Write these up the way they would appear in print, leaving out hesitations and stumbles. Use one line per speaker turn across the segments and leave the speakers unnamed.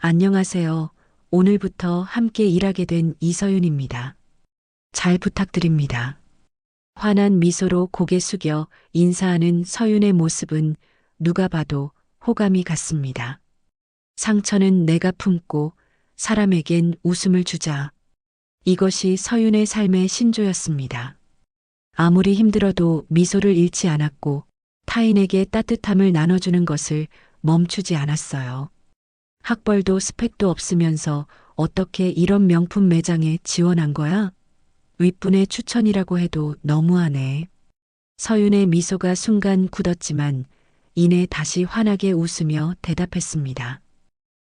안녕하세요. 오늘부터 함께 일하게 된 이서윤입니다. 잘 부탁드립니다. 환한 미소로 고개 숙여 인사하는 서윤의 모습은 누가 봐도 호감이 갔습니다. 상처는 내가 품고 사람에겐 웃음을 주자. 이것이 서윤의 삶의 신조였습니다. 아무리 힘들어도 미소를 잃지 않았고 타인에게 따뜻함을 나눠주는 것을 멈추지 않았어요. 학벌도 스펙도 없으면서 어떻게 이런 명품 매장에 지원한 거야? 윗분의 추천이라고 해도 너무하네. 서윤의 미소가 순간 굳었지만 이내 다시 환하게 웃으며 대답했습니다.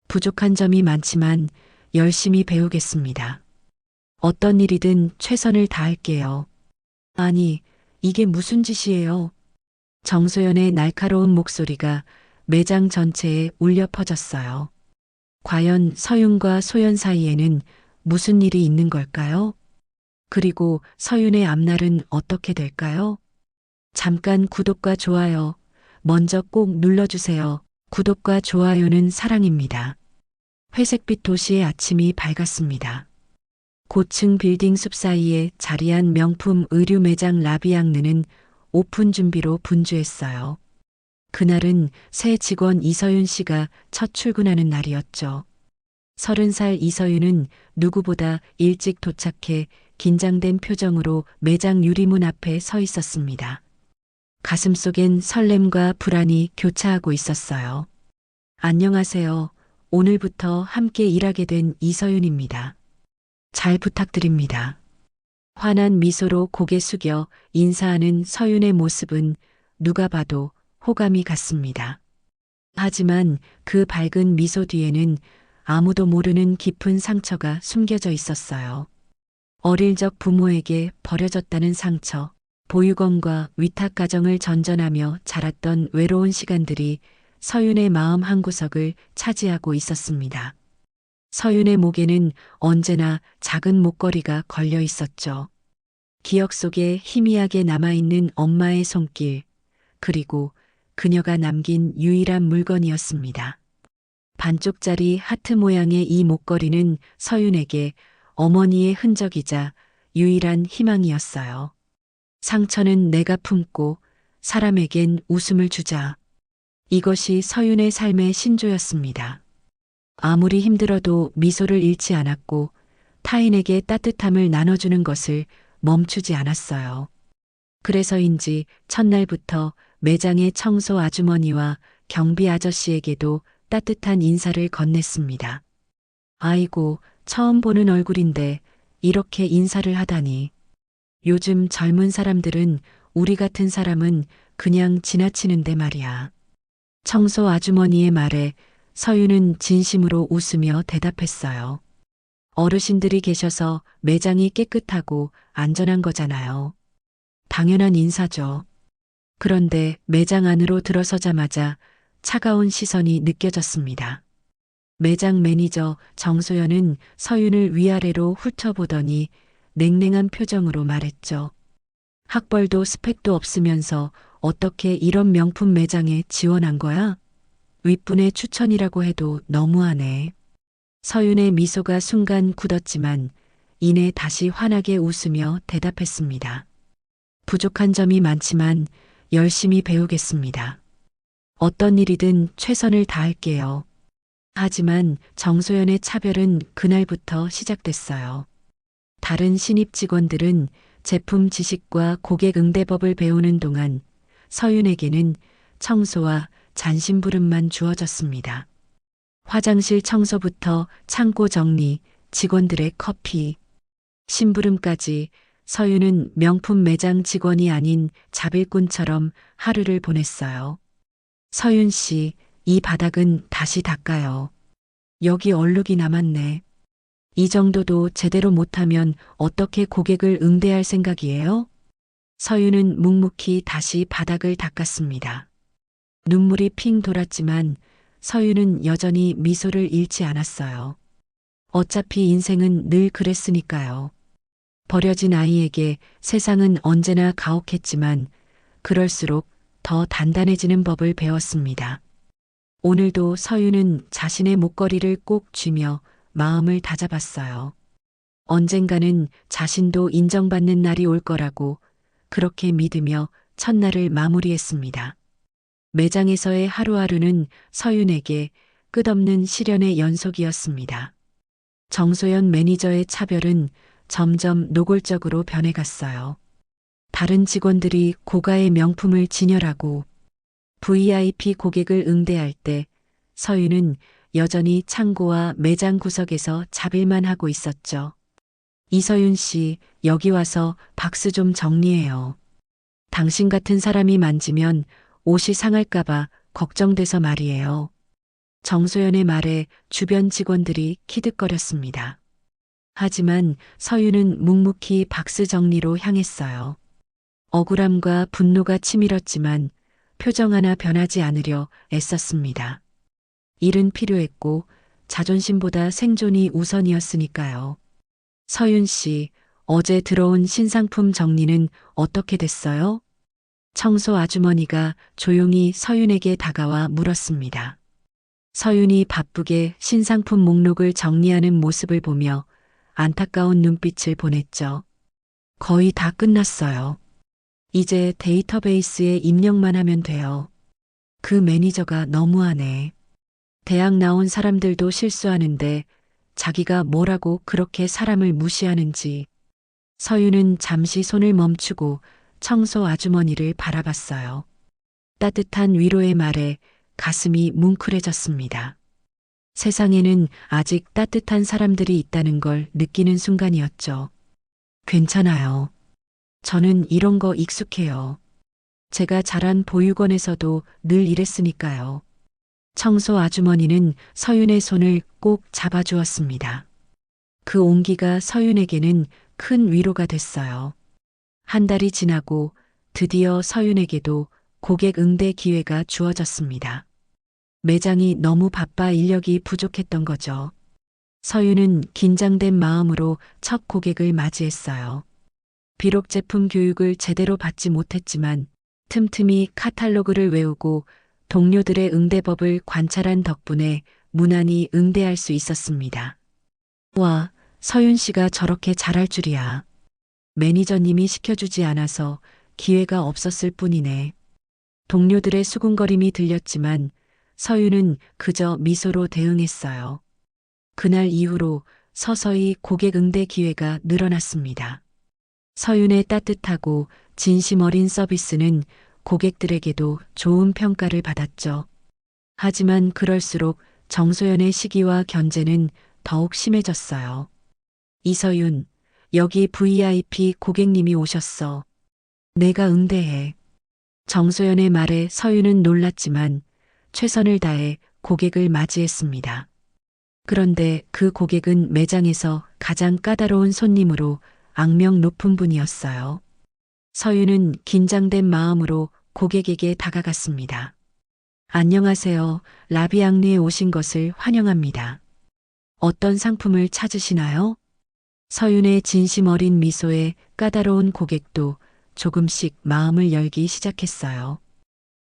부족한 점이 많지만 열심히 배우겠습니다. 어떤 일이든 최선을 다할게요. 아니, 이게 무슨 짓이에요? 정소연의 날카로운 목소리가 매장 전체에 울려 퍼졌어요. 과연 서윤과 소연 사이에는 무슨 일이 있는 걸까요? 그리고 서윤의 앞날은 어떻게 될까요? 잠깐 구독과 좋아요 먼저 꼭 눌러주세요. 구독과 좋아요는 사랑입니다. 회색빛 도시의 아침이 밝았습니다. 고층 빌딩 숲 사이에 자리한 명품 의류 매장 라비앙느는 오픈 준비로 분주했어요. 그날은 새 직원 이서윤 씨가 첫 출근하는 날이었죠. 30살 이서윤은 누구보다 일찍 도착해 긴장된 표정으로 매장 유리문 앞에 서 있었습니다. 가슴속엔 설렘과 불안이 교차하고 있었어요. 안녕하세요. 오늘부터 함께 일하게 된 이서윤입니다. 잘 부탁드립니다. 환한 미소로 고개 숙여 인사하는 서윤의 모습은 누가 봐도 호감이 갔습니다. 하지만 그 밝은 미소 뒤에는 아무도 모르는 깊은 상처가 숨겨져 있었어요. 어릴 적 부모에게 버려졌다는 상처, 보육원과 위탁가정을 전전하며 자랐던 외로운 시간들이 서윤의 마음 한구석을 차지하고 있었습니다. 서윤의 목에는 언제나 작은 목걸이가 걸려 있었죠. 기억 속에 희미하게 남아있는 엄마의 손길, 그리고 그녀가 남긴 유일한 물건이었습니다. 반쪽짜리 하트 모양의 이 목걸이는 서윤에게 어머니의 흔적이자 유일한 희망이었어요. 상처는 내가 품고 사람에겐 웃음을 주자. 이것이 서윤의 삶의 신조였습니다. 아무리 힘들어도 미소를 잃지 않았고 타인에게 따뜻함을 나눠주는 것을 멈추지 않았어요. 그래서인지 첫날부터 매장의 청소 아주머니와 경비 아저씨에게도 따뜻한 인사를 건넸습니다. 아이고, 처음 보는 얼굴인데 이렇게 인사를 하다니. 요즘 젊은 사람들은 우리 같은 사람은 그냥 지나치는데 말이야. 청소 아주머니의 말에 서윤은 진심으로 웃으며 대답했어요. 어르신들이 계셔서 매장이 깨끗하고 안전한 거잖아요. 당연한 인사죠. 그런데 매장 안으로 들어서자마자 차가운 시선이 느껴졌습니다. 매장 매니저 정소연은 서윤을 위아래로 훑어보더니 냉랭한 표정으로 말했죠. 학벌도 스펙도 없으면서 어떻게 이런 명품 매장에 지원한 거야? 윗분의 추천이라고 해도 너무하네. 서윤의 미소가 순간 굳었지만 이내 다시 환하게 웃으며 대답했습니다. 부족한 점이 많지만 열심히 배우겠습니다. 어떤 일이든 최선을 다할게요. 하지만 정소연의 차별은 그날부터 시작됐어요. 다른 신입 직원들은 제품 지식과 고객 응대법을 배우는 동안 서윤에게는 청소와 잔심부름만 주어졌습니다. 화장실 청소부터 창고 정리, 직원들의 커피, 심부름까지 서윤은 명품 매장 직원이 아닌 자빌꾼처럼 하루를 보냈어요. 서윤 씨, 이 바닥은 다시 닦아요. 여기 얼룩이 남았네. 이 정도도 제대로 못하면 어떻게 고객을 응대할 생각이에요? 서윤은 묵묵히 다시 바닥을 닦았습니다. 눈물이 핑 돌았지만 서윤은 여전히 미소를 잃지 않았어요. 어차피 인생은 늘 그랬으니까요. 버려진 아이에게 세상은 언제나 가혹했지만 그럴수록 더 단단해지는 법을 배웠습니다. 오늘도 서윤은 자신의 목걸이를 꼭 쥐며 마음을 다잡았어요. 언젠가는 자신도 인정받는 날이 올 거라고 그렇게 믿으며 첫날을 마무리했습니다. 매장에서의 하루하루는 서윤에게 끝없는 시련의 연속이었습니다. 정소연 매니저의 차별은 점점 노골적으로 변해갔어요. 다른 직원들이 고가의 명품을 진열하고 VIP 고객을 응대할 때 서윤은 여전히 창고와 매장 구석에서 잡일만 하고 있었죠. 이서윤 씨, 여기 와서 박스 좀 정리해요. 당신 같은 사람이 만지면 옷이 상할까봐 걱정돼서 말이에요. 정소연의 말에 주변 직원들이 키득거렸습니다. 하지만 서윤은 묵묵히 박스 정리로 향했어요. 억울함과 분노가 치밀었지만 표정 하나 변하지 않으려 애썼습니다. 일은 필요했고 자존심보다 생존이 우선이었으니까요. 서윤 씨, 어제 들어온 신상품 정리는 어떻게 됐어요? 청소 아주머니가 조용히 서윤에게 다가와 물었습니다. 서윤이 바쁘게 신상품 목록을 정리하는 모습을 보며 안타까운 눈빛을 보냈죠. 거의 다 끝났어요. 이제 데이터베이스에 입력만 하면 돼요. 그 매니저가 너무하네. 대학 나온 사람들도 실수하는데 자기가 뭐라고 그렇게 사람을 무시하는지. 서윤은 잠시 손을 멈추고 청소 아주머니를 바라봤어요. 따뜻한 위로의 말에 가슴이 뭉클해졌습니다. 세상에는 아직 따뜻한 사람들이 있다는 걸 느끼는 순간이었죠. 괜찮아요. 저는 이런 거 익숙해요. 제가 자란 보육원에서도 늘 이랬으니까요. 청소 아주머니는 서윤의 손을 꼭 잡아주었습니다. 그 온기가 서윤에게는 큰 위로가 됐어요. 한 달이 지나고 드디어 서윤에게도 고객 응대 기회가 주어졌습니다. 매장이 너무 바빠 인력이 부족했던 거죠. 서윤은 긴장된 마음으로 첫 고객을 맞이했어요. 비록 제품 교육을 제대로 받지 못했지만 틈틈이 카탈로그를 외우고 동료들의 응대법을 관찰한 덕분에 무난히 응대할 수 있었습니다. 와, 서윤 씨가 저렇게 잘할 줄이야. 매니저님이 시켜주지 않아서 기회가 없었을 뿐이네. 동료들의 수군거림이 들렸지만 서윤은 그저 미소로 대응했어요. 그날 이후로 서서히 고객 응대 기회가 늘어났습니다. 서윤의 따뜻하고 진심 어린 서비스는 고객들에게도 좋은 평가를 받았죠. 하지만 그럴수록 정소연의 시기와 견제는 더욱 심해졌어요. 이서윤, 여기 VIP 고객님이 오셨어. 내가 응대해. 정소연의 말에 서윤은 놀랐지만 최선을 다해 고객을 맞이했습니다. 그런데 그 고객은 매장에서 가장 까다로운 손님으로 악명 높은 분이었어요. 서윤은 긴장된 마음으로 고객에게 다가갔습니다. 안녕하세요. 라비앙리에 오신 것을 환영합니다. 어떤 상품을 찾으시나요? 서윤의 진심 어린 미소에 까다로운 고객도 조금씩 마음을 열기 시작했어요.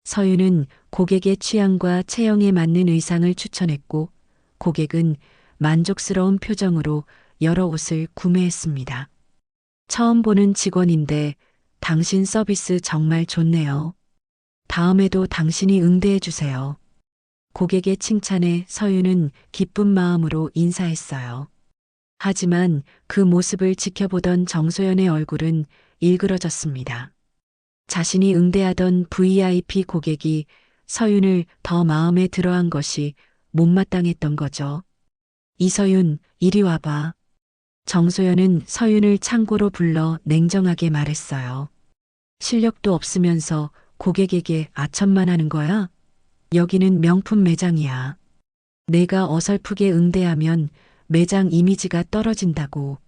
서윤은 고객의 취향과 체형에 맞는 의상을 추천했고 고객은 만족스러운 표정으로 여러 옷을 구매했습니다. 처음 보는 직원인데 당신 서비스 정말 좋네요. 다음에도 당신이 응대해 주세요. 고객의 칭찬에 서윤은 기쁜 마음으로 인사했어요. 하지만 그 모습을 지켜보던 정소연의 얼굴은 일그러졌습니다. 자신이 응대하던 VIP 고객이 서윤을 더 마음에 들어한 것이 못마땅했던 거죠. 이서윤, 이리 와봐. 정소연은 서윤을 창고로 불러 냉정하게 말했어요. 실력도 없으면서 고객에게 아첨만 하는 거야? 여기는 명품 매장이야. 내가 어설프게 응대하면 매장 이미지가 떨어진다고.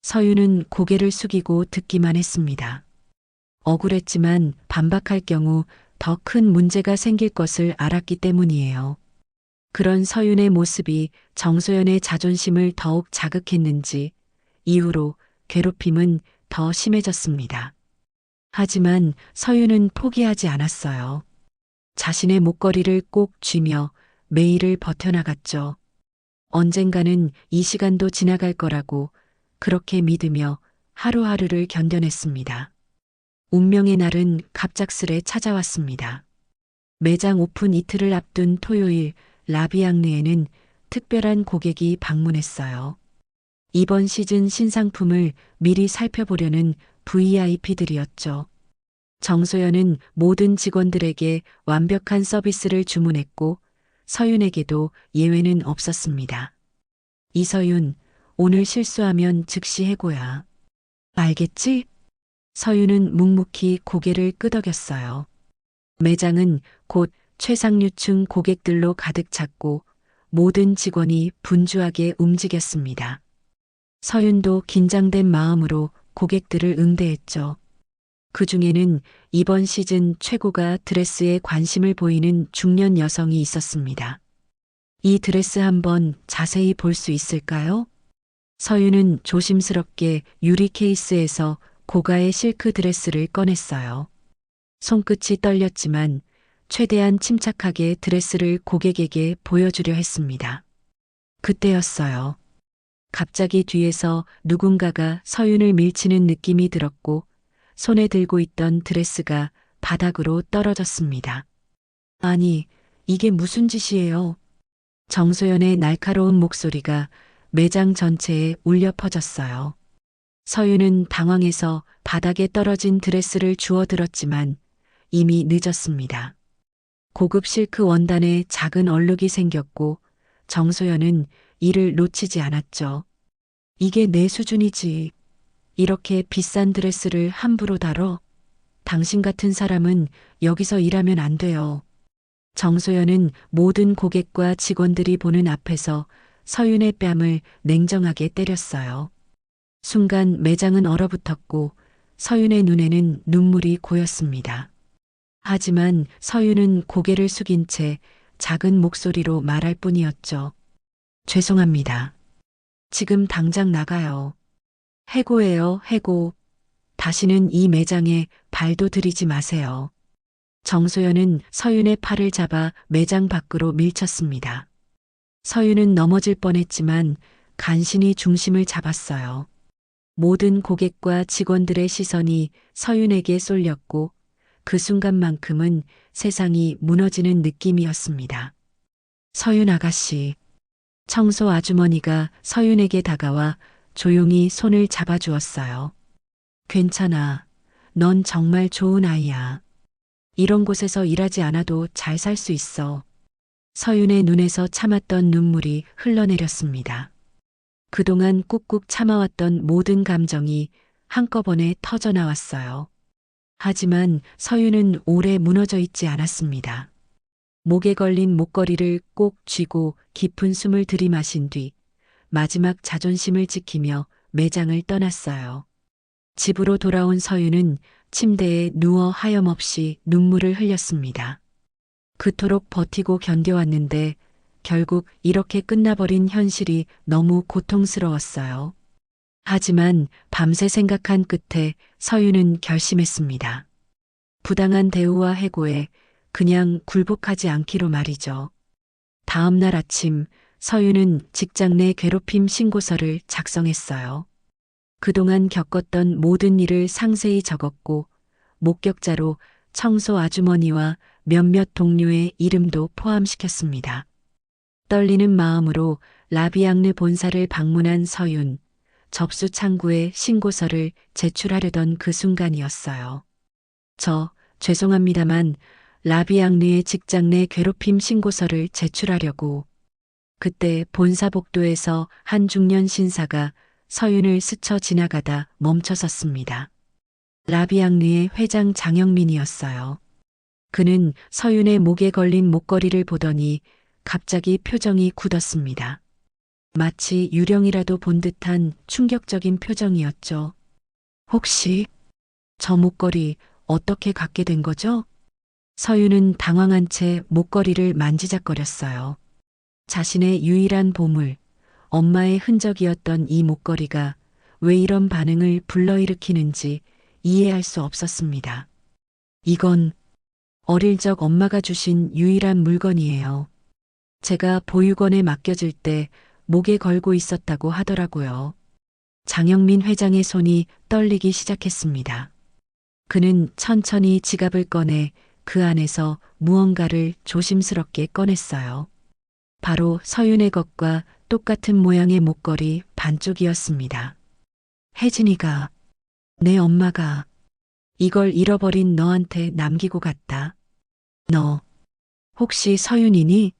서윤은 고개를 숙이고 듣기만 했습니다. 억울했지만 반박할 경우 더 큰 문제가 생길 것을 알았기 때문이에요. 그런 서윤의 모습이 정소연의 자존심을 더욱 자극했는지 이후로 괴롭힘은 더 심해졌습니다. 하지만 서윤은 포기하지 않았어요. 자신의 목걸이를 꼭 쥐며 매일을 버텨나갔죠. 언젠가는 이 시간도 지나갈 거라고 그렇게 믿으며 하루하루를 견뎌냈습니다. 운명의 날은 갑작스레 찾아왔습니다. 매장 오픈 이틀을 앞둔 토요일, 라비앙르에는 특별한 고객이 방문했어요. 이번 시즌 신상품을 미리 살펴보려는 VIP들이었죠. 정소연은 모든 직원들에게 완벽한 서비스를 주문했고 서윤에게도 예외는 없었습니다. 이서윤, 오늘 실수하면 즉시 해고야. 알겠지? 서윤은 묵묵히 고개를 끄덕였어요. 매장은 곧 최상류층 고객들로 가득 찼고 모든 직원이 분주하게 움직였습니다. 서윤도 긴장된 마음으로 고객들을 응대했죠. 그 중에는 이번 시즌 최고가 드레스에 관심을 보이는 중년 여성이 있었습니다. 이 드레스 한번 자세히 볼 수 있을까요? 서윤은 조심스럽게 유리 케이스에서 고가의 실크 드레스를 꺼냈어요. 손끝이 떨렸지만 최대한 침착하게 드레스를 고객에게 보여주려 했습니다. 그때였어요. 갑자기 뒤에서 누군가가 서윤을 밀치는 느낌이 들었고 손에 들고 있던 드레스가 바닥으로 떨어졌습니다. 아니, 이게 무슨 짓이에요? 정소연의 날카로운 목소리가 매장 전체에 울려 퍼졌어요. 서윤은 당황해서 바닥에 떨어진 드레스를 주워들었지만 이미 늦었습니다. 고급 실크 원단에 작은 얼룩이 생겼고 정소연은 이를 놓치지 않았죠. 이게 내 수준이지. 이렇게 비싼 드레스를 함부로 다뤄? 당신 같은 사람은 여기서 일하면 안 돼요. 정소연은 모든 고객과 직원들이 보는 앞에서 서윤의 뺨을 냉정하게 때렸어요. 순간 매장은 얼어붙었고 서윤의 눈에는 눈물이 고였습니다. 하지만 서윤은 고개를 숙인 채 작은 목소리로 말할 뿐이었죠. 죄송합니다. 지금 당장 나가요. 해고예요, 해고. 다시는 이 매장에 발도 들이지 마세요. 정소연은 서윤의 팔을 잡아 매장 밖으로 밀쳤습니다. 서윤은 넘어질 뻔했지만 간신히 중심을 잡았어요. 모든 고객과 직원들의 시선이 서윤에게 쏠렸고 그 순간만큼은 세상이 무너지는 느낌이었습니다. 서윤 아가씨. 청소 아주머니가 서윤에게 다가와 조용히 손을 잡아주었어요. 괜찮아. 넌 정말 좋은 아이야. 이런 곳에서 일하지 않아도 잘 살 수 있어. 서윤의 눈에서 참았던 눈물이 흘러내렸습니다. 그동안 꾹꾹 참아왔던 모든 감정이 한꺼번에 터져나왔어요. 하지만 서윤은 오래 무너져 있지 않았습니다. 목에 걸린 목걸이를 꼭 쥐고 깊은 숨을 들이마신 뒤 마지막 자존심을 지키며 매장을 떠났어요. 집으로 돌아온 서윤은 침대에 누워 하염없이 눈물을 흘렸습니다. 그토록 버티고 견뎌왔는데 결국 이렇게 끝나버린 현실이 너무 고통스러웠어요. 하지만 밤새 생각한 끝에 서윤은 결심했습니다. 부당한 대우와 해고에 그냥 굴복하지 않기로 말이죠. 다음 날 아침 서윤은 직장 내 괴롭힘 신고서를 작성했어요. 그동안 겪었던 모든 일을 상세히 적었고 목격자로 청소 아주머니와 몇몇 동료의 이름도 포함시켰습니다. 떨리는 마음으로 라비앙르 본사를 방문한 서윤, 접수 창구에 신고서를 제출하려던 그 순간이었어요. 죄송합니다만 라비앙르의 직장 내 괴롭힘 신고서를 제출하려고. 그때 본사 복도에서 한 중년 신사가 서윤을 스쳐 지나가다 멈춰섰습니다. 라비앙르의 회장 장영민이었어요. 그는 서윤의 목에 걸린 목걸이를 보더니 갑자기 표정이 굳었습니다. 마치 유령이라도 본 듯한 충격적인 표정이었죠. 혹시 저 목걸이 어떻게 갖게 된 거죠? 서윤은 당황한 채 목걸이를 만지작거렸어요. 자신의 유일한 보물, 엄마의 흔적이었던 이 목걸이가 왜 이런 반응을 불러일으키는지 이해할 수 없었습니다. 이건 어릴 적 엄마가 주신 유일한 물건이에요. 제가 보육원에 맡겨질 때 목에 걸고 있었다고 하더라고요. 장영민 회장의 손이 떨리기 시작했습니다. 그는 천천히 지갑을 꺼내 그 안에서 무언가를 조심스럽게 꺼냈어요. 바로 서윤의 것과 똑같은 모양의 목걸이 반쪽이었습니다. 혜진이가, 내 엄마가 이걸 잃어버린 너한테 남기고 갔다. 너, 혹시 서윤이니?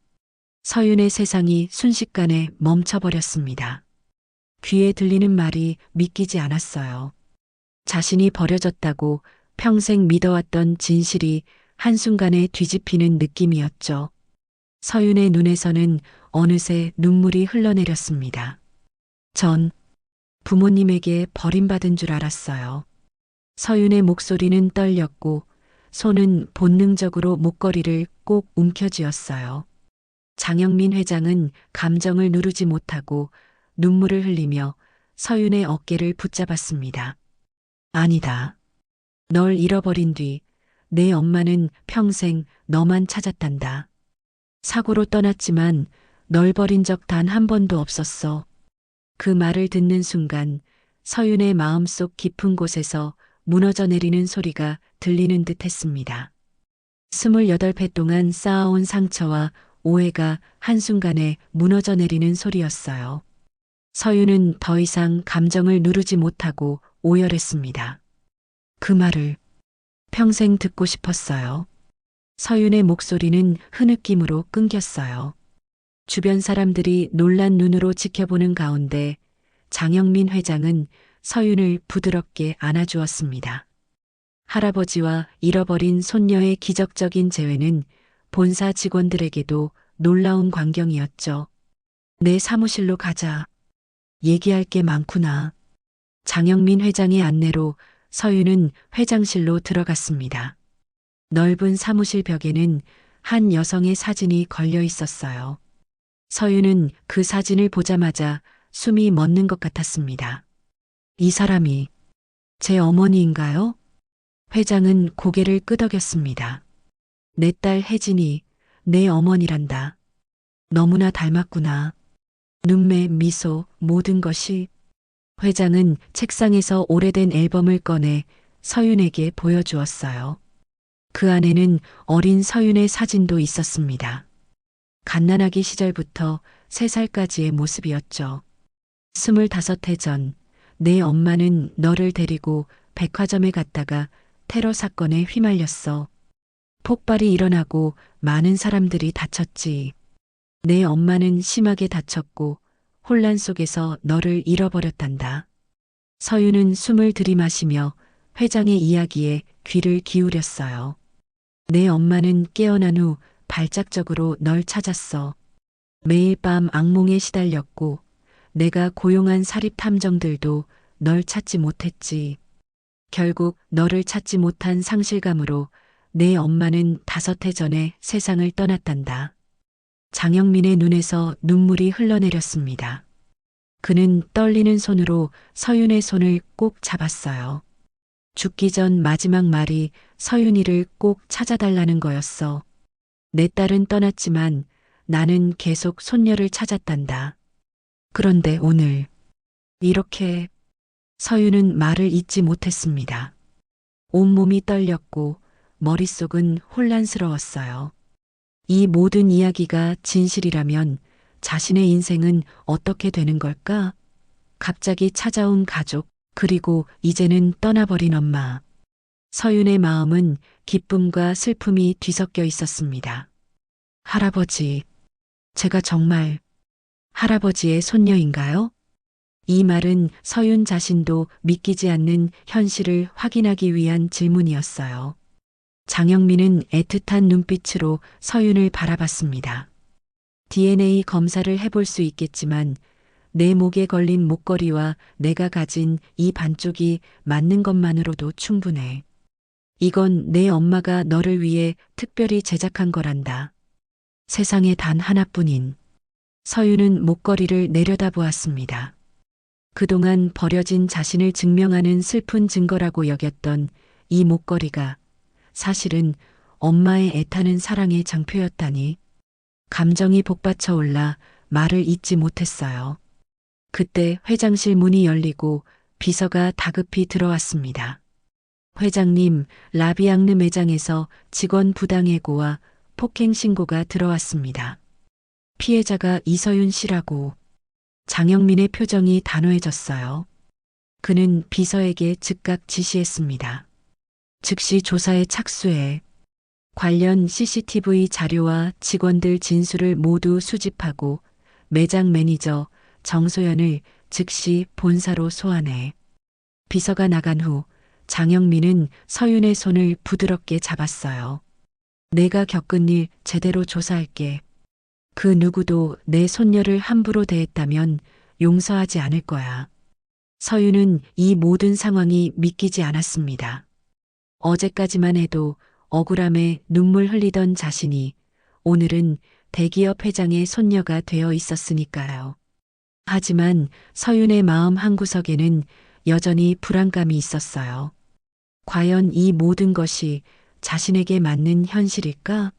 서윤의 세상이 순식간에 멈춰버렸습니다. 귀에 들리는 말이 믿기지 않았어요. 자신이 버려졌다고 평생 믿어왔던 진실이 한순간에 뒤집히는 느낌이었죠. 서윤의 눈에서는 어느새 눈물이 흘러내렸습니다. 전 부모님에게 버림받은 줄 알았어요. 서윤의 목소리는 떨렸고 손은 본능적으로 목걸이를 꼭 움켜쥐었어요. 장영민 회장은 감정을 누르지 못하고 눈물을 흘리며 서윤의 어깨를 붙잡았습니다. 아니다. 널 잃어버린 뒤 내 엄마는 평생 너만 찾았단다. 사고로 떠났지만 널 버린 적 단 한 번도 없었어. 그 말을 듣는 순간 서윤의 마음속 깊은 곳에서 무너져 내리는 소리가 들리는 듯 했습니다. 28회 동안 쌓아온 상처와 오해가 한순간에 무너져 내리는 소리였어요. 서윤은 더 이상 감정을 누르지 못하고 오열했습니다. 그 말을 평생 듣고 싶었어요. 서윤의 목소리는 흐느낌으로 끊겼어요. 주변 사람들이 놀란 눈으로 지켜보는 가운데 장영민 회장은 서윤을 부드럽게 안아주었습니다. 할아버지와 잃어버린 손녀의 기적적인 재회는 본사 직원들에게도 놀라운 광경이었죠. 내 사무실로 가자. 얘기할 게 많구나. 장영민 회장의 안내로 서윤은 회장실로 들어갔습니다. 넓은 사무실 벽에는 한 여성의 사진이 걸려 있었어요. 서윤은 그 사진을 보자마자 숨이 멎는 것 같았습니다. 이 사람이 제 어머니인가요? 회장은 고개를 끄덕였습니다. 내 딸 혜진이 내 어머니란다. 너무나 닮았구나. 눈매, 미소, 모든 것이. 회장은 책상에서 오래된 앨범을 꺼내 서윤에게 보여주었어요. 그 안에는 어린 서윤의 사진도 있었습니다. 갓난아기 시절부터 3살까지의 모습이었죠. 25해 전, 내 엄마는 너를 데리고 백화점에 갔다가 테러 사건에 휘말렸어. 폭발이 일어나고 많은 사람들이 다쳤지. 내 엄마는 심하게 다쳤고 혼란 속에서 너를 잃어버렸단다. 서윤은 숨을 들이마시며 회장의 이야기에 귀를 기울였어요. 내 엄마는 깨어난 후 발작적으로 널 찾았어. 매일 밤 악몽에 시달렸고 내가 고용한 사립 탐정들도 널 찾지 못했지. 결국 너를 찾지 못한 상실감으로 내 엄마는 5해 전에 세상을 떠났단다. 장영민의 눈에서 눈물이 흘러내렸습니다. 그는 떨리는 손으로 서윤의 손을 꼭 잡았어요. 죽기 전 마지막 말이 서윤이를 꼭 찾아달라는 거였어. 내 딸은 떠났지만 나는 계속 손녀를 찾았단다. 그런데 오늘 이렇게 서윤은 말을 잇지 못했습니다. 온몸이 떨렸고 머릿속은 혼란스러웠어요. 이 모든 이야기가 진실이라면 자신의 인생은 어떻게 되는 걸까? 갑자기 찾아온 가족, 그리고 이제는 떠나버린 엄마. 서윤의 마음은 기쁨과 슬픔이 뒤섞여 있었습니다. 할아버지, 제가 정말 할아버지의 손녀인가요? 이 말은 서윤 자신도 믿기지 않는 현실을 확인하기 위한 질문이었어요. 장영민은 애틋한 눈빛으로 서윤을 바라봤습니다. DNA 검사를 해볼 수 있겠지만 내 목에 걸린 목걸이와 내가 가진 이 반쪽이 맞는 것만으로도 충분해. 이건 내 엄마가 너를 위해 특별히 제작한 거란다. 세상에 단 하나뿐인. 서윤은 목걸이를 내려다보았습니다. 그동안 버려진 자신을 증명하는 슬픈 증거라고 여겼던 이 목걸이가 사실은 엄마의 애타는 사랑의 장표였다니. 감정이 복받쳐 올라 말을 잇지 못했어요. 그때 회장실 문이 열리고 비서가 다급히 들어왔습니다. 회장님, 라비앙르 매장에서 직원 부당해고와 폭행 신고가 들어왔습니다. 피해자가 이서윤 씨라고. 장영민의 표정이 단호해졌어요. 그는 비서에게 즉각 지시했습니다. 즉시 조사에 착수해 관련 CCTV 자료와 직원들 진술을 모두 수집하고 매장 매니저 정소연을 즉시 본사로 소환해. 비서가 나간 후 장영민은 서윤의 손을 부드럽게 잡았어요. 내가 겪은 일 제대로 조사할게. 그 누구도 내 손녀를 함부로 대했다면 용서하지 않을 거야. 서윤은 이 모든 상황이 믿기지 않았습니다. 어제까지만 해도 억울함에 눈물 흘리던 자신이 오늘은 대기업 회장의 손녀가 되어 있었으니까요. 하지만 서윤의 마음 한구석에는 여전히 불안감이 있었어요. 과연 이 모든 것이 자신에게 맞는 현실일까?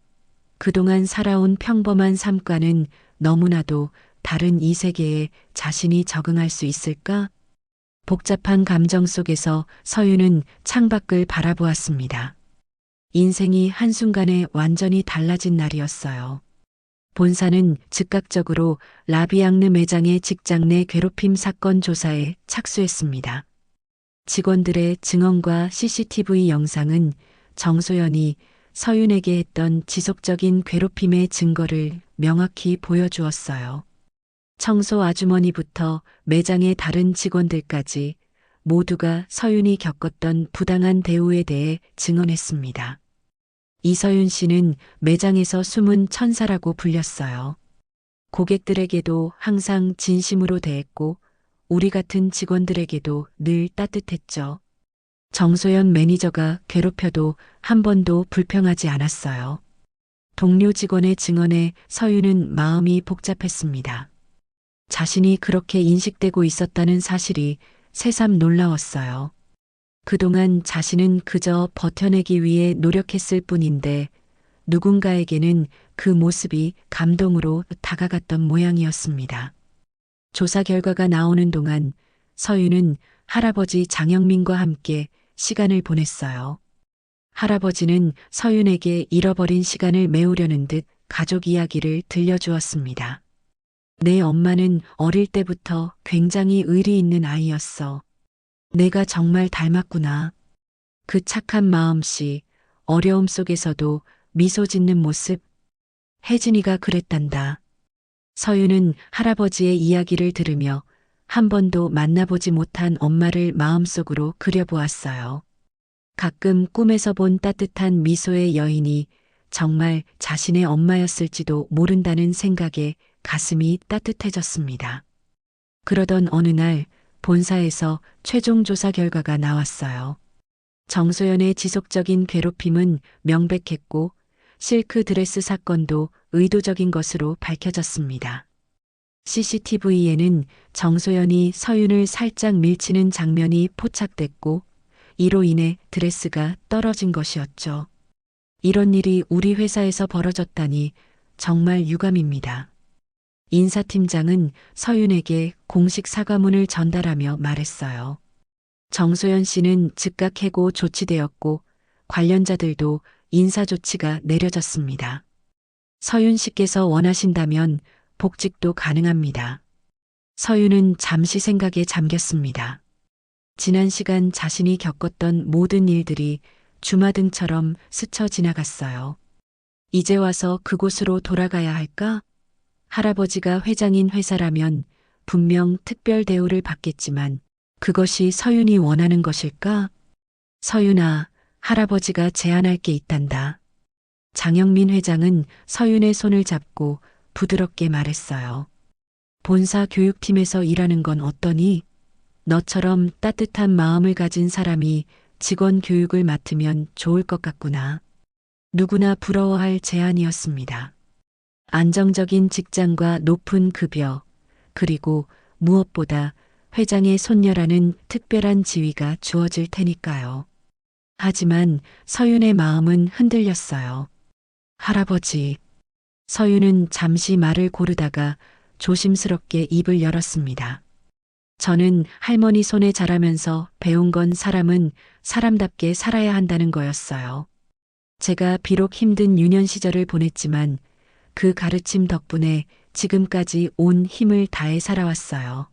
그동안 살아온 평범한 삶과는 너무나도 다른 이 세계에 자신이 적응할 수 있을까? 복잡한 감정 속에서 서윤은 창밖을 바라보았습니다. 인생이 한순간에 완전히 달라진 날이었어요. 본사는 즉각적으로 라비앙르 매장의 직장 내 괴롭힘 사건 조사에 착수했습니다. 직원들의 증언과 CCTV 영상은 정소연이 서윤에게 했던 지속적인 괴롭힘의 증거를 명확히 보여주었어요. 청소 아주머니부터 매장의 다른 직원들까지 모두가 서윤이 겪었던 부당한 대우에 대해 증언했습니다. 이서윤 씨는 매장에서 숨은 천사라고 불렸어요. 고객들에게도 항상 진심으로 대했고 우리 같은 직원들에게도 늘 따뜻했죠. 정소연 매니저가 괴롭혀도 한 번도 불평하지 않았어요. 동료 직원의 증언에 서윤은 마음이 복잡했습니다. 자신이 그렇게 인식되고 있었다는 사실이 새삼 놀라웠어요. 그동안 자신은 그저 버텨내기 위해 노력했을 뿐인데 누군가에게는 그 모습이 감동으로 다가갔던 모양이었습니다. 조사 결과가 나오는 동안 서윤은 할아버지 장영민과 함께 시간을 보냈어요. 할아버지는 서윤에게 잃어버린 시간을 메우려는 듯 가족 이야기를 들려주었습니다. 내 엄마는 어릴 때부터 굉장히 의리 있는 아이였어. 내가 정말 닮았구나. 그 착한 마음씨, 어려움 속에서도 미소 짓는 모습. 혜진이가 그랬단다. 서윤은 할아버지의 이야기를 들으며 한 번도 만나보지 못한 엄마를 마음속으로 그려보았어요. 가끔 꿈에서 본 따뜻한 미소의 여인이 정말 자신의 엄마였을지도 모른다는 생각에 가슴이 따뜻해졌습니다. 그러던 어느 날 본사에서 최종 조사 결과가 나왔어요. 정소연의 지속적인 괴롭힘은 명백했고 실크 드레스 사건도 의도적인 것으로 밝혀졌습니다. CCTV에는 정소연이 서윤을 살짝 밀치는 장면이 포착됐고 이로 인해 드레스가 떨어진 것이었죠. 이런 일이 우리 회사에서 벌어졌다니 정말 유감입니다. 인사팀장은 서윤에게 공식 사과문을 전달하며 말했어요. 정소연 씨는 즉각 해고 조치되었고 관련자들도 인사조치가 내려졌습니다. 서윤 씨께서 원하신다면 복직도 가능합니다. 서윤은 잠시 생각에 잠겼습니다. 지난 시간 자신이 겪었던 모든 일들이 주마등처럼 스쳐 지나갔어요. 이제 와서 그곳으로 돌아가야 할까? 할아버지가 회장인 회사라면 분명 특별 대우를 받겠지만 그것이 서윤이 원하는 것일까? 서윤아, 할아버지가 제안할 게 있단다. 장영민 회장은 서윤의 손을 잡고 부드럽게 말했어요. 본사 교육팀에서 일하는 건 어떠니? 너처럼 따뜻한 마음을 가진 사람이 직원 교육을 맡으면 좋을 것 같구나. 누구나 부러워할 제안이었습니다. 안정적인 직장과 높은 급여, 그리고 무엇보다 회장의 손녀라는 특별한 지위가 주어질 테니까요. 하지만 서윤의 마음은 흔들렸어요. 할아버지, 서윤은 잠시 말을 고르다가 조심스럽게 입을 열었습니다. 저는 할머니 손에 자라면서 배운 건 사람은 사람답게 살아야 한다는 거였어요. 제가 비록 힘든 유년 시절을 보냈지만 그 가르침 덕분에 지금까지 온 힘을 다해 살아왔어요.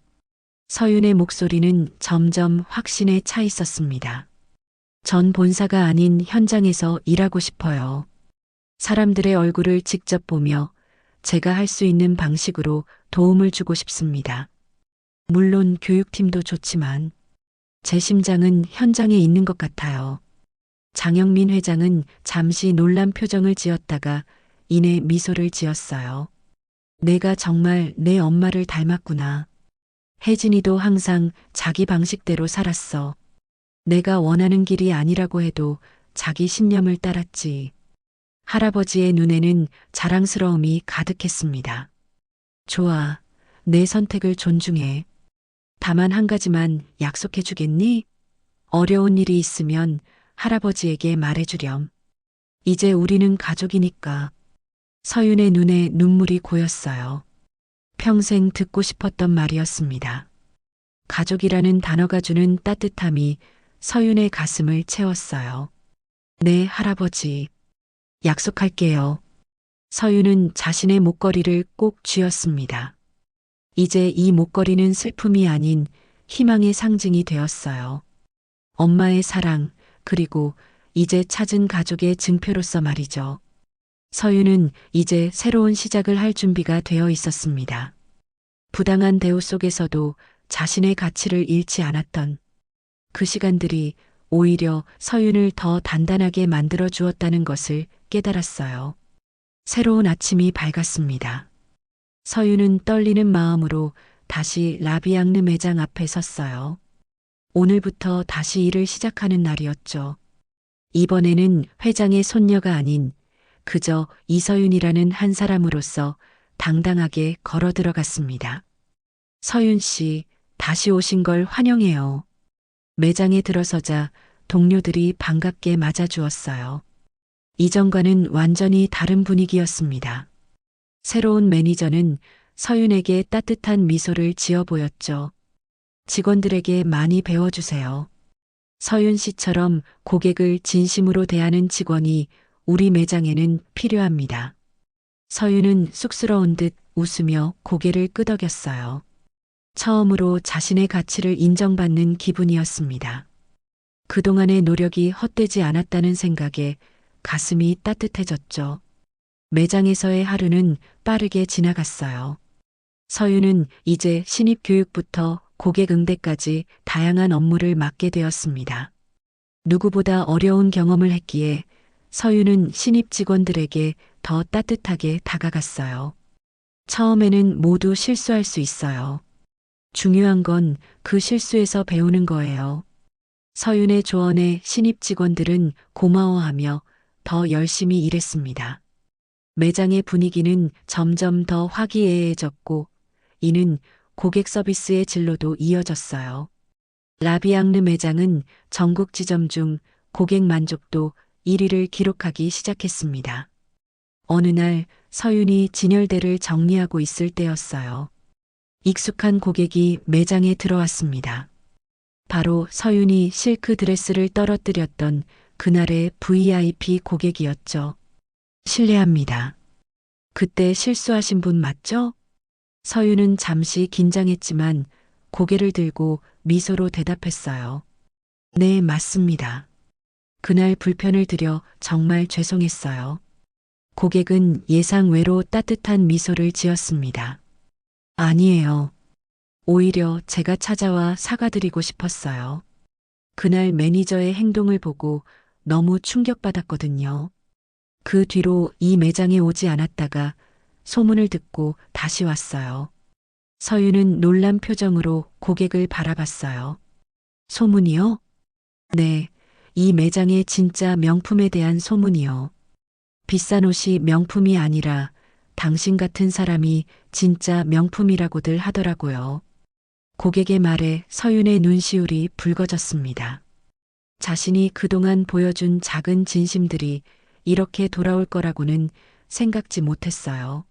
서윤의 목소리는 점점 확신에 차 있었습니다. 전 본사가 아닌 현장에서 일하고 싶어요. 사람들의 얼굴을 직접 보며 제가 할 수 있는 방식으로 도움을 주고 싶습니다. 물론 교육팀도 좋지만 제 심장은 현장에 있는 것 같아요. 장영민 회장은 잠시 놀란 표정을 지었다가 이내 미소를 지었어요. 내가 정말 내 엄마를 닮았구나. 혜진이도 항상 자기 방식대로 살았어. 내가 원하는 길이 아니라고 해도 자기 신념을 따랐지. 할아버지의 눈에는 자랑스러움이 가득했습니다. 좋아. 내 선택을 존중해. 다만 한 가지만 약속해 주겠니? 어려운 일이 있으면 할아버지에게 말해주렴. 이제 우리는 가족이니까. 서윤의 눈에 눈물이 고였어요. 평생 듣고 싶었던 말이었습니다. 가족이라는 단어가 주는 따뜻함이 서윤의 가슴을 채웠어요. 네, 할아버지. 약속할게요. 서윤은 자신의 목걸이를 꼭 쥐었습니다. 이제 이 목걸이는 슬픔이 아닌 희망의 상징이 되었어요. 엄마의 사랑, 그리고 이제 찾은 가족의 증표로서 말이죠. 서윤은 이제 새로운 시작을 할 준비가 되어 있었습니다. 부당한 대우 속에서도 자신의 가치를 잃지 않았던 그 시간들이 오히려 서윤을 더 단단하게 만들어 주었다는 것을 깨달았어요. 새로운 아침이 밝았습니다. 서윤은 떨리는 마음으로 다시 라비앙르 매장 앞에 섰어요. 오늘부터 다시 일을 시작하는 날이었죠. 이번에는 회장의 손녀가 아닌 그저 이서윤이라는 한 사람으로서 당당하게 걸어 들어갔습니다. 서윤 씨, 다시 오신 걸 환영해요. 매장에 들어서자 동료들이 반갑게 맞아주었어요. 이전과는 완전히 다른 분위기였습니다. 새로운 매니저는 서윤에게 따뜻한 미소를 지어 보였죠. 직원들에게 많이 배워주세요. 서윤 씨처럼 고객을 진심으로 대하는 직원이 우리 매장에는 필요합니다. 서윤은 쑥스러운 듯 웃으며 고개를 끄덕였어요. 처음으로 자신의 가치를 인정받는 기분이었습니다. 그동안의 노력이 헛되지 않았다는 생각에 가슴이 따뜻해졌죠. 매장에서의 하루는 빠르게 지나갔어요. 서윤은 이제 신입 교육부터 고객 응대까지 다양한 업무를 맡게 되었습니다. 누구보다 어려운 경험을 했기에 서윤은 신입 직원들에게 더 따뜻하게 다가갔어요. 처음에는 모두 실수할 수 있어요. 중요한 건 그 실수에서 배우는 거예요. 서윤의 조언에 신입 직원들은 고마워하며 더 열심히 일했습니다. 매장의 분위기는 점점 더 화기애애해졌고 이는 고객 서비스의 진로도 이어졌어요. 라비앙르 매장은 전국 지점 중 고객 만족도 1위를 기록하기 시작했습니다. 어느 날 서윤이 진열대를 정리하고 있을 때였어요. 익숙한 고객이 매장에 들어왔습니다. 바로 서윤이 실크 드레스를 떨어뜨렸던 그날의 VIP 고객이었죠. 실례합니다. 그때 실수하신 분 맞죠? 서윤은 잠시 긴장했지만 고개를 들고 미소로 대답했어요. 네, 맞습니다. 그날 불편을 드려 정말 죄송했어요. 고객은 예상 외로 따뜻한 미소를 지었습니다. 아니에요. 오히려 제가 찾아와 사과드리고 싶었어요. 그날 매니저의 행동을 보고 너무 충격받았거든요. 그 뒤로 이 매장에 오지 않았다가 소문을 듣고 다시 왔어요. 서윤은 놀란 표정으로 고객을 바라봤어요. 소문이요? 네, 이 매장의 진짜 명품에 대한 소문이요. 비싼 옷이 명품이 아니라 당신 같은 사람이 진짜 명품이라고들 하더라고요. 고객의 말에 서윤의 눈시울이 붉어졌습니다. 자신이 그동안 보여준 작은 진심들이 이렇게 돌아올 거라고는 생각지 못했어요.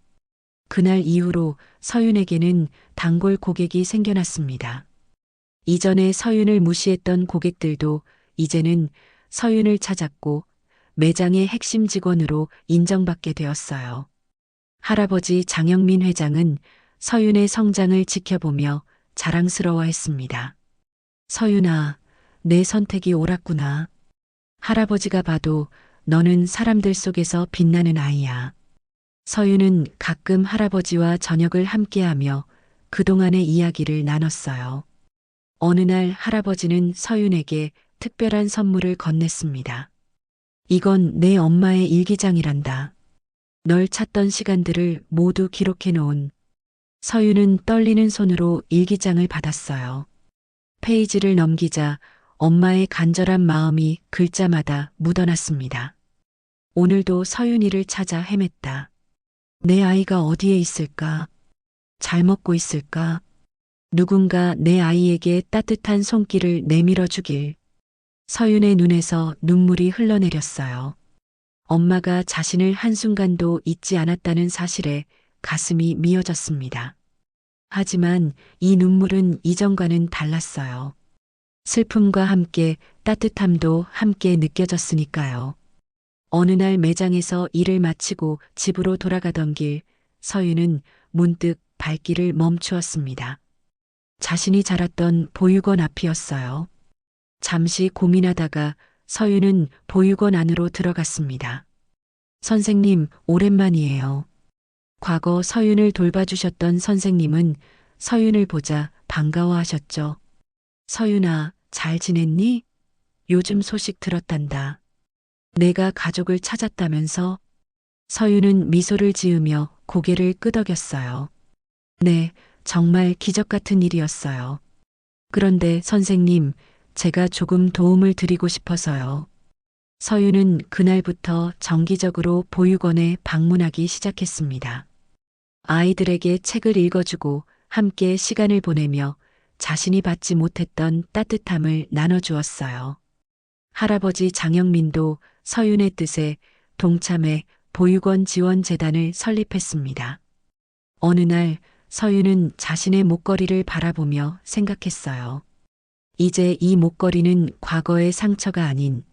그날 이후로 서윤에게는 단골 고객이 생겨났습니다. 이전에 서윤을 무시했던 고객들도 이제는 서윤을 찾았고 매장의 핵심 직원으로 인정받게 되었어요. 할아버지 장영민 회장은 서윤의 성장을 지켜보며 자랑스러워했습니다. 서윤아, 내 선택이 옳았구나. 할아버지가 봐도 너는 사람들 속에서 빛나는 아이야. 서윤은 가끔 할아버지와 저녁을 함께하며 그동안의 이야기를 나눴어요. 어느 날 할아버지는 서윤에게 특별한 선물을 건넸습니다. 이건 내 엄마의 일기장이란다. 널 찾던 시간들을 모두 기록해 놓은. 서윤은 떨리는 손으로 일기장을 받았어요. 페이지를 넘기자 엄마의 간절한 마음이 글자마다 묻어났습니다. 오늘도 서윤이를 찾아 헤맸다. 내 아이가 어디에 있을까? 잘 먹고 있을까? 누군가 내 아이에게 따뜻한 손길을 내밀어 주길. 서윤의 눈에서 눈물이 흘러내렸어요. 엄마가 자신을 한순간도 잊지 않았다는 사실에 가슴이 미어졌습니다. 하지만 이 눈물은 이전과는 달랐어요. 슬픔과 함께 따뜻함도 함께 느껴졌으니까요. 어느 날 매장에서 일을 마치고 집으로 돌아가던 길, 서윤은 문득 발길을 멈추었습니다. 자신이 자랐던 보육원 앞이었어요. 잠시 고민하다가 서윤은 보육원 안으로 들어갔습니다. 선생님, 오랜만이에요. 과거 서윤을 돌봐주셨던 선생님은 서윤을 보자 반가워하셨죠. 서윤아, 잘 지냈니? 요즘 소식 들었단다. 내가 가족을 찾았다면서? 서윤은 미소를 지으며 고개를 끄덕였어요. 네, 정말 기적 같은 일이었어요. 그런데 선생님, 제가 조금 도움을 드리고 싶어서요. 서윤은 그날부터 정기적으로 보육원에 방문하기 시작했습니다. 아이들에게 책을 읽어주고 함께 시간을 보내며 자신이 받지 못했던 따뜻함을 나눠주었어요. 할아버지 장영민도 서윤의 뜻에 동참해 보육원 지원재단을 설립했습니다. 어느 날 서윤은 자신의 목걸이를 바라보며 생각했어요. 이제 이 목걸이는 과거의 상처가 아닌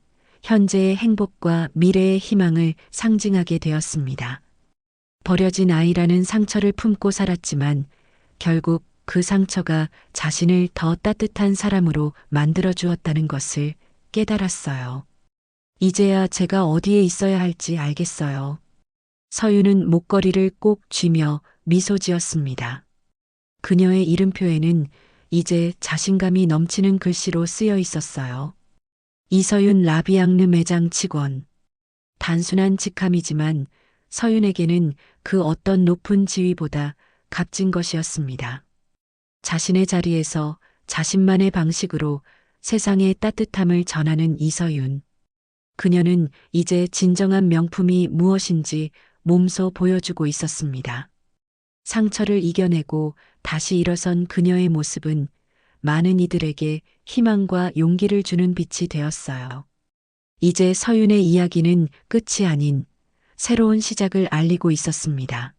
현재의 행복과 미래의 희망을 상징하게 되었습니다. 버려진 아이라는 상처를 품고 살았지만 결국 그 상처가 자신을 더 따뜻한 사람으로 만들어 주었다는 것을 깨달았어요. 이제야 제가 어디에 있어야 할지 알겠어요. 서윤은 목걸이를 꼭 쥐며 미소 지었습니다. 그녀의 이름표에는 이제 자신감이 넘치는 글씨로 쓰여 있었어요. 이서윤 라비앙르 매장 직원. 단순한 직함이지만 서윤에게는 그 어떤 높은 지위보다 값진 것이었습니다. 자신의 자리에서 자신만의 방식으로 세상의 따뜻함을 전하는 이서윤. 그녀는 이제 진정한 명품이 무엇인지 몸소 보여주고 있었습니다. 상처를 이겨내고 다시 일어선 그녀의 모습은 많은 이들에게 희망과 용기를 주는 빛이 되었어요. 이제 서윤의 이야기는 끝이 아닌 새로운 시작을 알리고 있었습니다.